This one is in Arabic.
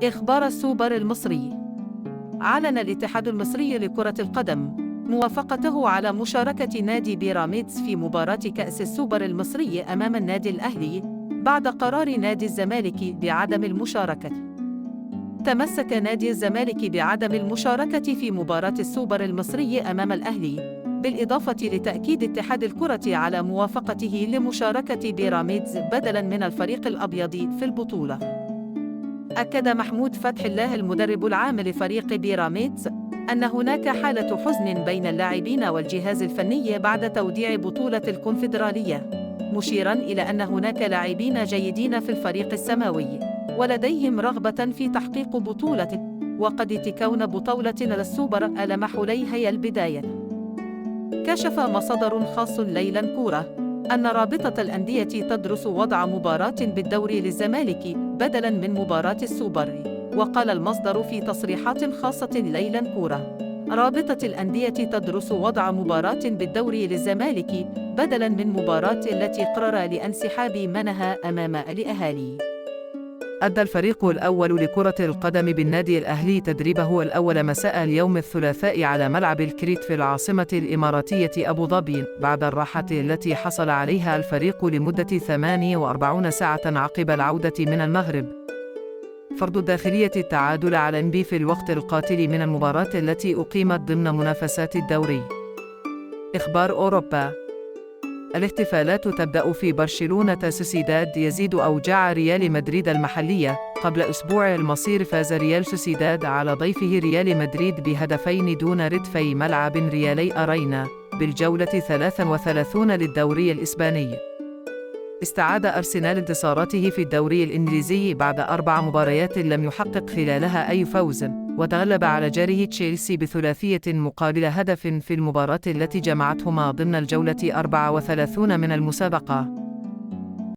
إخبار السوبر المصري. أعلن الاتحاد المصري لكرة القدم موافقته على مشاركة نادي بيراميدز في مباراة كأس السوبر المصري أمام النادي الأهلي بعد قرار نادي الزمالك بعدم المشاركة. تمسك نادي الزمالك بعدم المشاركة في مباراة السوبر المصري أمام الأهلي، بالإضافة لتأكيد اتحاد الكرة على موافقته لمشاركة بيراميدز بدلاً من الفريق الأبيض في البطولة. أكد محمود فتح الله المدرب العام لفريق بيراميدز أن هناك حالة حزن بين اللاعبين والجهاز الفني بعد توديع بطولة الكونفدرالية، مشيراً إلى أن هناك لاعبين جيدين في الفريق السماوي ولديهم رغبة في تحقيق بطولة، وقد تكون بطولة للسوبر ألمح هي البداية. كشف مصدر خاص ليلاً كورة أن رابطة الأندية تدرس وضع مباراة بالدوري للزمالك بدلاً من مباراة السوبر. وقال المصدر في تصريحات خاصة ليلاً كورة: رابطة الأندية تدرس وضع مباراة بالدوري للزمالك بدلاً من مباراة التي قرر لانسحاب منها أمام الأهلي. أدى الفريق الأول لكرة القدم بالنادي الأهلي تدريبه الأول مساء اليوم الثلاثاء على ملعب الكريت في العاصمة الإماراتية أبو ظبي بعد الراحة التي حصل عليها الفريق لمدة 48 ساعة عقب العودة من المغرب. فرض الداخلية التعادل على إنبي في الوقت القاتل من المباراة التي أقيمت ضمن منافسات الدوري. إخبار أوروبا. الاحتفالات تبدأ في برشلونة. سوسيداد يزيد أوجاع ريال مدريد المحلية. قبل أسبوع المصير فاز ريال سوسيداد على ضيفه ريال مدريد بهدفين دون ردفي ملعب ريالي أرينا بالجولة 33 للدوري الإسباني. استعاد أرسنال انتصاراته في الدوري الإنجليزي بعد 4 مباريات لم يحقق خلالها أي فوز، وتغلب على جاره تشيلسي بثلاثية مقابل هدف في المباراة التي جمعتهما ضمن الجولة 34 من المسابقة.